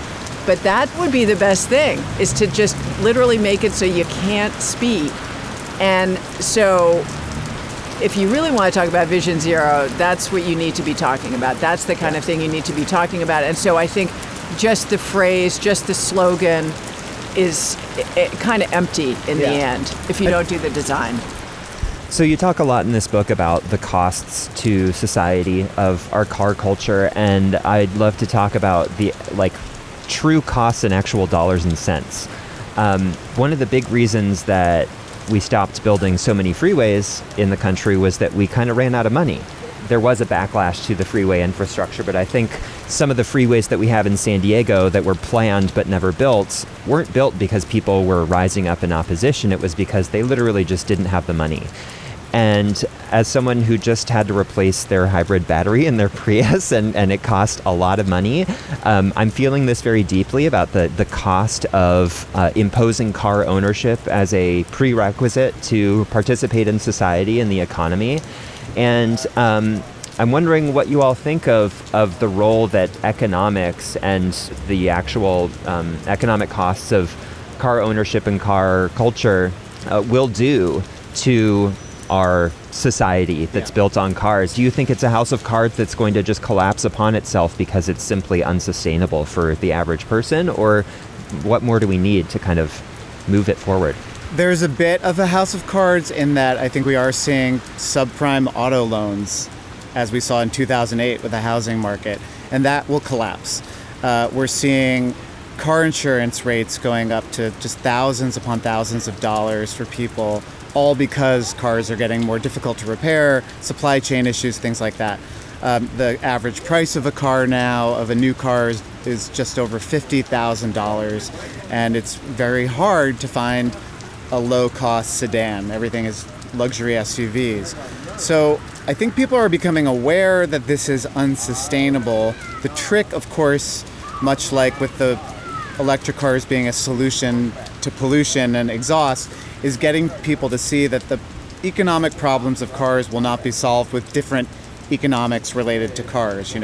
But that would be the best thing, is to just literally make it so you can't speed. And so if you really want to talk about Vision Zero, that's what you need to be talking about. That's the kind of thing you need to be talking about. And so I think just the phrase, just the slogan is kind of empty in the end if you don't do the design. So you talk a lot in this book about the costs to society of our car culture, and I'd love to talk about the true costs in actual dollars and cents. One of the big reasons that we stopped building so many freeways in the country was that we kind of ran out of money. There was a backlash to the freeway infrastructure, but I think some of the freeways that we have in San Diego that were planned but never built weren't built because people were rising up in opposition. It was because they literally just didn't have the money. And as someone who just had to replace their hybrid battery in their Prius, and it cost a lot of money, I'm feeling this very deeply about the cost of imposing car ownership as a prerequisite to participate in society and the economy. And I'm wondering what you all think of the role that economics and the actual economic costs of car ownership and car culture will do to our society that's built on cars. Do you think it's a house of cards that's going to just collapse upon itself because it's simply unsustainable for the average person? Or what more do we need to kind of move it forward? There's a bit of a house of cards in that I think we are seeing subprime auto loans, as we saw in 2008 with the housing market, and that will collapse. We're seeing car insurance rates going up to just thousands upon thousands of dollars for people, all because cars are getting more difficult to repair, supply chain issues, things like that. The average price of a car now, of a new car, is just over $50,000, and it's very hard to find a low-cost sedan. Everything is luxury SUVs. So I think people are becoming aware that this is unsustainable. The trick, of course, much like with the electric cars being a solution to pollution and exhaust, is getting people to see that the economic problems of cars will not be solved with different economics related to cars,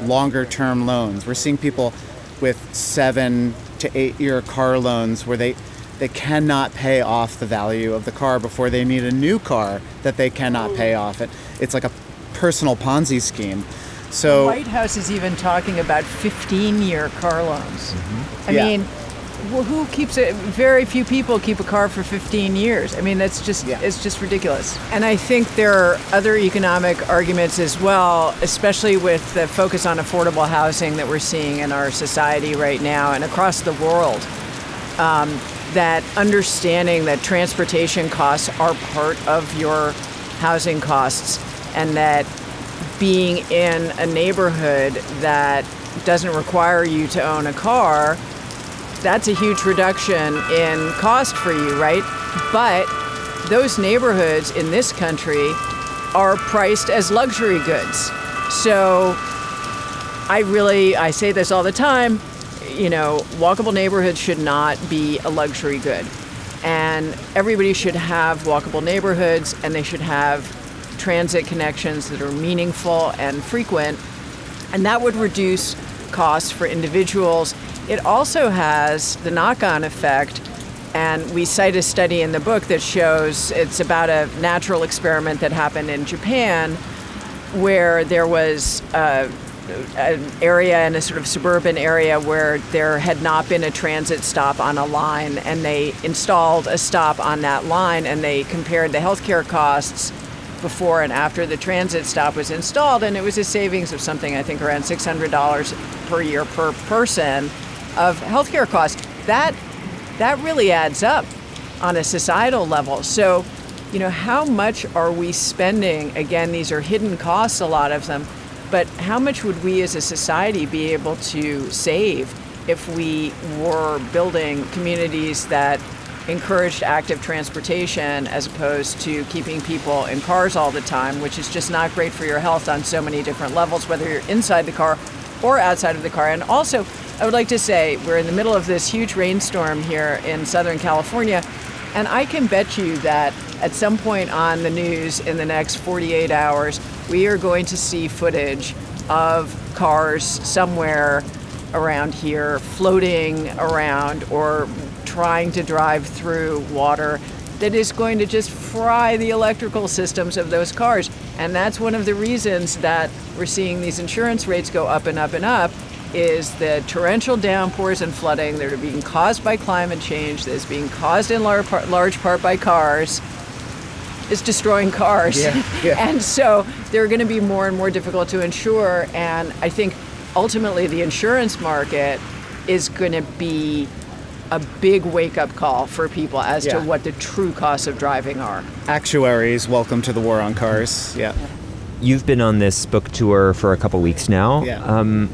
longer term loans. We're seeing people with 7 to 8 year car loans where they cannot pay off the value of the car before they need a new car that they cannot pay off. It's like a personal Ponzi scheme. The So White House is even talking about 15-year car loans. I Yeah. mean, who keeps it? Very few people keep a car for 15 years. I mean, that's just it's just ridiculous. And I think there are other economic arguments as well, especially with the focus on affordable housing that we're seeing in our society right now and across the world. That understanding that transportation costs are part of your housing costs, and that being in a neighborhood that doesn't require you to own a car, that's a huge reduction in cost for you, right? But those neighborhoods in this country are priced as luxury goods. So I say this all the time, walkable neighborhoods should not be a luxury good. And everybody should have walkable neighborhoods, and they should have transit connections that are meaningful and frequent. And that would reduce costs for individuals. It also has the knock-on effect, and we cite a study in the book that shows it's about a natural experiment that happened in Japan, where there was an area in a sort of suburban area where there had not been a transit stop on a line, and they installed a stop on that line, and they compared the healthcare costs before and after the transit stop was installed, and it was a savings of something, I think, around $600 per year per person of healthcare costs. That really adds up on a societal level. So, how much are we spending? Again, these are hidden costs, a lot of them, but how much would we as a society be able to save if we were building communities that encouraged active transportation as opposed to keeping people in cars all the time, which is just not great for your health on so many different levels, whether you're inside the car or outside of the car. And also, I would like to say we're in the middle of this huge rainstorm here in Southern California, and I can bet you that at some point on the news in the next 48 hours, we are going to see footage of cars somewhere around here floating around or trying to drive through water that is going to just fry the electrical systems of those cars. And that's one of the reasons that we're seeing these insurance rates go up and up and up, is the torrential downpours and flooding that are being caused by climate change, that is being caused in large part by cars, is destroying cars. Yeah. And so they're going to be more and more difficult to insure. And I think ultimately the insurance market is going to be a big wake-up call for people as to what the true costs of driving are. Actuaries, welcome to the war on cars. Yeah. You've been on this book tour for a couple weeks now. Yeah.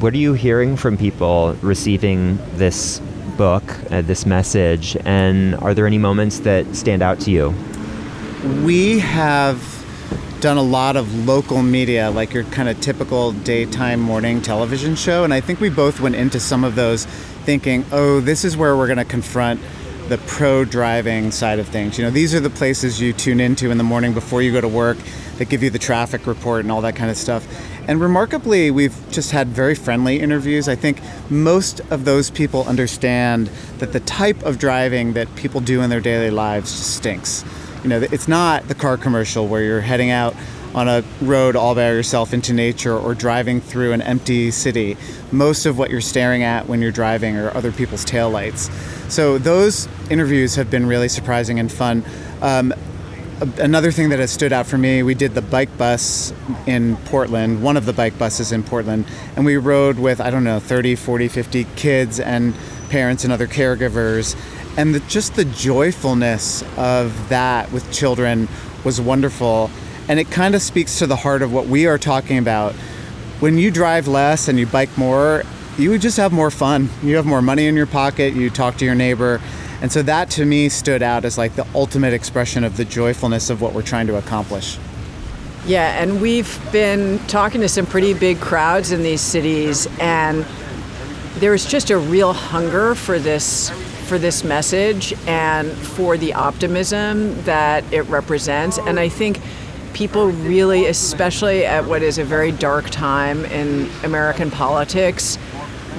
What are you hearing from people receiving this book, this message, and are there any moments that stand out to you? We have done a lot of local media, like your kind of typical daytime morning television show, and I think we both went into some of those thinking, oh, this is where we're going to confront the pro-driving side of things. These are the places you tune into in the morning before you go to work that give you the traffic report and all that kind of stuff. And remarkably, we've just had very friendly interviews. I think most of those people understand that the type of driving that people do in their daily lives just stinks. It's not the car commercial where you're heading out on a road all by yourself into nature or driving through an empty city. Most of what you're staring at when you're driving are other people's taillights. So those interviews have been really surprising and fun. Another thing that has stood out for me, we did the bike bus in Portland, one of the bike buses in Portland, and we rode with, 30, 40, 50 kids and parents and other caregivers. And just the joyfulness of that with children was wonderful. And it kind of speaks to the heart of what we are talking about. When you drive less and you bike more, you just have more fun. You have more money in your pocket, you talk to your neighbor. And so that to me stood out as like the ultimate expression of the joyfulness of what we're trying to accomplish. Yeah, and we've been talking to some pretty big crowds in these cities, and there's just a real hunger for this message and for the optimism that it represents. And I think people really, especially at what is a very dark time in American politics,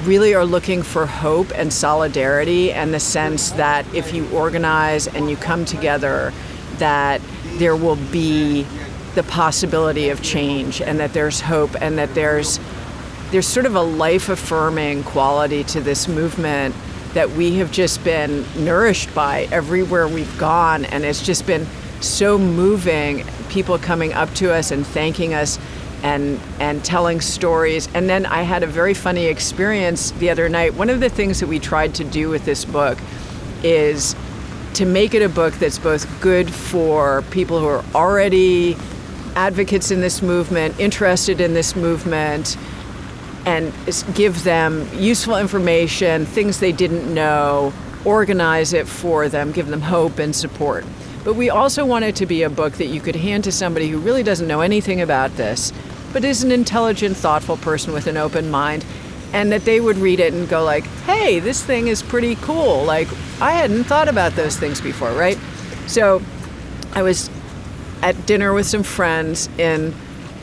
really are looking for hope and solidarity, and the sense that if you organize and you come together, that there will be the possibility of change, and that there's hope, and that there's sort of a life-affirming quality to this movement that we have just been nourished by everywhere we've gone. And it's just been so moving, people coming up to us and thanking us and telling stories. And then I had a very funny experience the other night. One of the things that we tried to do with this book is to make it a book that's both good for people who are already advocates in this movement, interested in this movement, and give them useful information, things they didn't know, organize it for them, give them hope and support. But we also want it to be a book that you could hand to somebody who really doesn't know anything about this, but is an intelligent, thoughtful person with an open mind, and that they would read it and go like, hey, this thing is pretty cool. Like, I hadn't thought about those things before, right? So I was at dinner with some friends in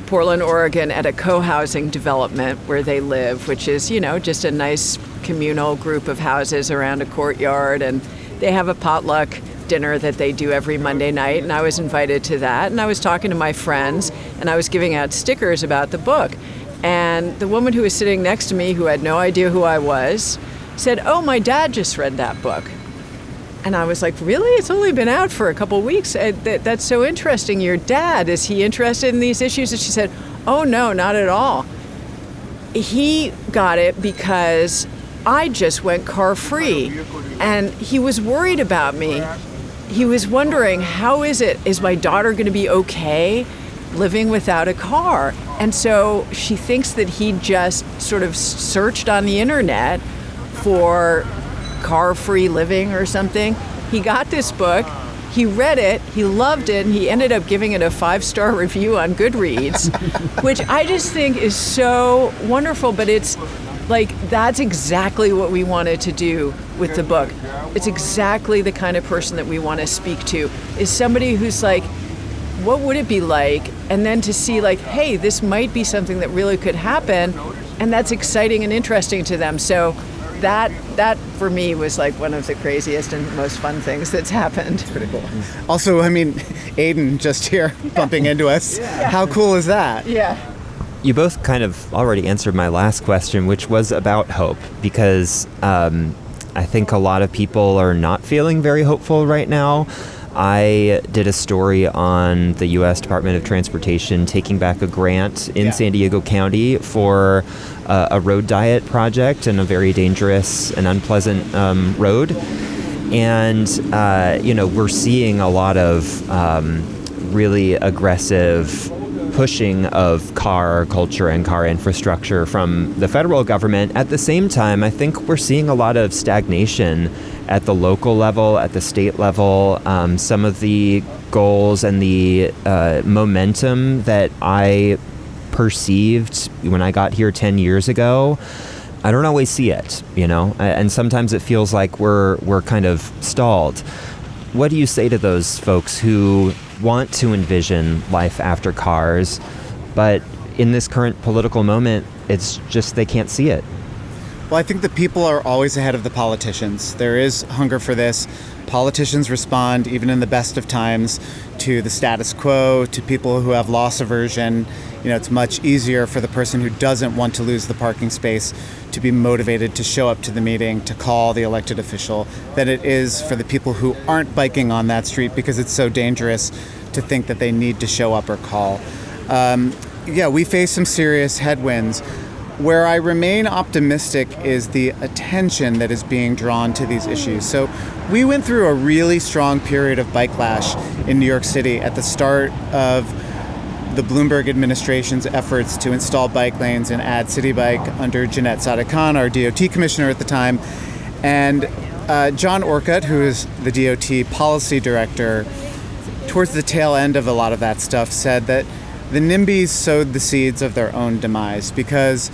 Portland, Oregon, at a co-housing development where they live, which is, just a nice communal group of houses around a courtyard. And they have a potluck dinner that they do every Monday night. And I was invited to that. And I was talking to my friends, and I was giving out stickers about the book. And the woman who was sitting next to me, who had no idea who I was, said, oh, my dad just read that book. And I was like, really? It's only been out for a couple weeks. That's so interesting. Your dad, is he interested in these issues? And she said, oh, no, not at all. He got it because I just went car-free. And he was worried about me. He was wondering, how is it? Is my daughter going to be okay living without a car? And so she thinks that he just sort of searched on the internet for car-free living or something. He got this book, he read it, he loved it, and he ended up giving it a 5-star review on Goodreads, which I just think is so wonderful. But it's like, that's exactly what we wanted to do with the book. It's exactly the kind of person that we want to speak to, is somebody who's like, what would it be like? And then to see like, hey, this might be something that really could happen, and that's exciting and interesting to them. So that for me was like one of the craziest and most fun things that's happened. It's pretty cool. Also, I mean, Aiden just here bumping into us. Yeah. How cool is that? Yeah. You both kind of already answered my last question, which was about hope, because I think a lot of people are not feeling very hopeful right now. I did a story on the U.S. Department of Transportation taking back a grant in San Diego County for a road diet project and a very dangerous and unpleasant road. And, we're seeing a lot of really aggressive pushing of car culture and car infrastructure from the federal government. At the same time, I think we're seeing a lot of stagnation at the local level, at the state level. Some of the goals and the momentum that I perceived when I got here 10 years ago, I don't always see it, and sometimes it feels like we're kind of stalled. What do you say to those folks who want to envision life after cars, but in this current political moment, it's just they can't see it? Well, I think the people are always ahead of the politicians. There is hunger for this. Politicians respond, even in the best of times, to the status quo, to people who have loss aversion. It's much easier for the person who doesn't want to lose the parking space to be motivated to show up to the meeting, to call the elected official, than it is for the people who aren't biking on that street because it's so dangerous to think that they need to show up or call. We face some serious headwinds. Where I remain optimistic is the attention that is being drawn to these issues. So we went through a really strong period of bikelash in New York City at the start of the Bloomberg administration's efforts to install bike lanes and add City Bike under Jeanette Sadiq-Khan, our DOT commissioner at the time. And John Orcutt, who is the DOT policy director, towards the tail end of a lot of that stuff, said that the NIMBYs sowed the seeds of their own demise because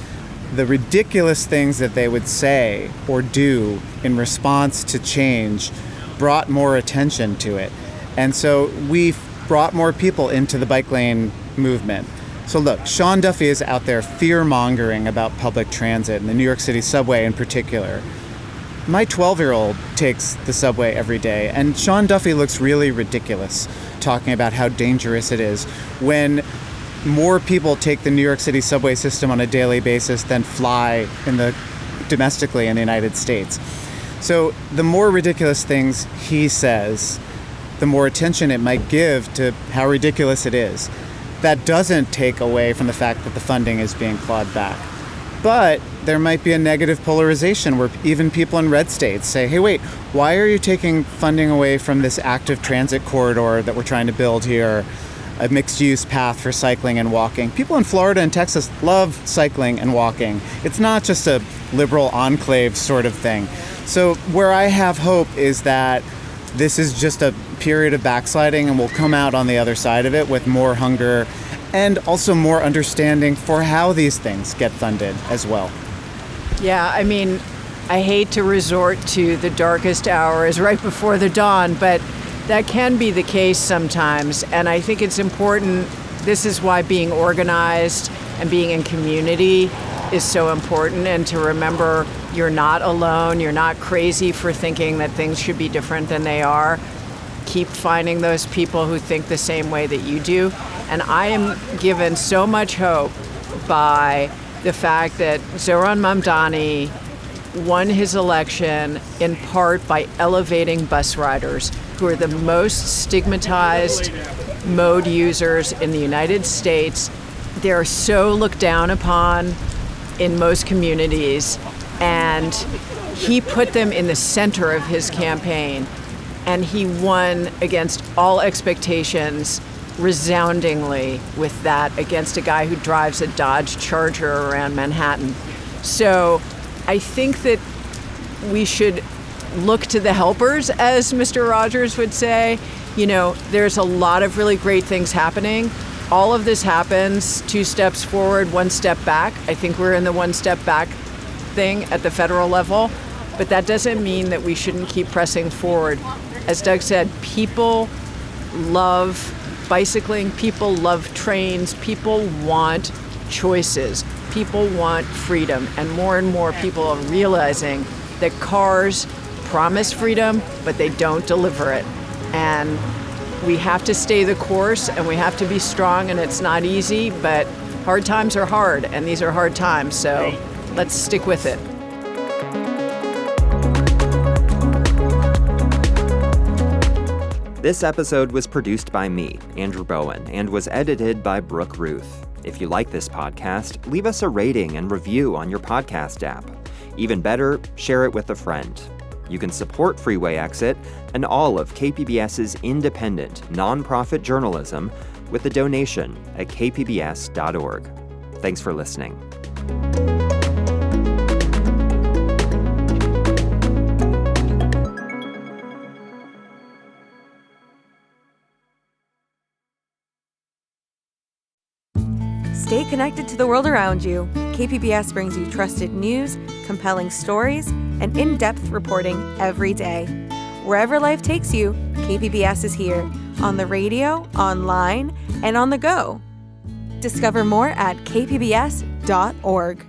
the ridiculous things that they would say or do in response to change brought more attention to it. And so we brought more people into the bike lane movement. So look, Sean Duffy is out there fear-mongering about public transit and the New York City subway in particular. My 12-year-old takes the subway every day, and Sean Duffy looks really ridiculous talking about how dangerous it is when more people take the New York City subway system on a daily basis than fly domestically in the United States. So the more ridiculous things he says, the more attention it might give to how ridiculous it is. That doesn't take away from the fact that the funding is being clawed back. But there might be a negative polarization where even people in red states say, hey, wait, why are you taking funding away from this active transit corridor that we're trying to build here, a mixed-use path for cycling and walking? People in Florida and Texas love cycling and walking. It's not just a liberal enclave sort of thing. So where I have hope is that this is just a period of backsliding and we'll come out on the other side of it with more hunger and also more understanding for how these things get funded as well. Yeah, I mean, I hate to resort to the darkest hours right before the dawn, but that can be the case sometimes. And I think it's important. This is why being organized and being in community is so important, and to remember you're not alone. You're not crazy for thinking that things should be different than they are. Keep finding those people who think the same way that you do. And I am given so much hope by the fact that Zohran Mamdani won his election in part by elevating bus riders, who are the most stigmatized mode users in the United States. They're so looked down upon in most communities, and he put them in the center of his campaign, and he won against all expectations resoundingly with that, against a guy who drives a Dodge Charger around Manhattan. So I think that we should look to the helpers, as Mr. Rogers would say. You know, there's a lot of really great things happening. All of this happens 2 steps forward, 1 step back. I think we're in the 1 step back thing at the federal level, but that doesn't mean that we shouldn't keep pressing forward. As Doug said, people love bicycling, people love trains, people want choices, people want freedom, and more people are realizing that cars promise freedom, but they don't deliver it. And we have to stay the course, and we have to be strong, and it's not easy, but hard times are hard, and these are hard times, so let's stick with it. This episode was produced by me, Andrew Bowen, and was edited by Brooke Ruth. If you like this podcast, leave us a rating and review on your podcast app. Even better, share it with a friend. You can support Freeway Exit and all of KPBS's independent, nonprofit journalism with a donation at kpbs.org. Thanks for listening. Stay connected to the world around you. KPBS brings you trusted news, compelling stories, and in-depth reporting every day. Wherever life takes you, KPBS is here, on the radio, online, and on the go. Discover more at kpbs.org.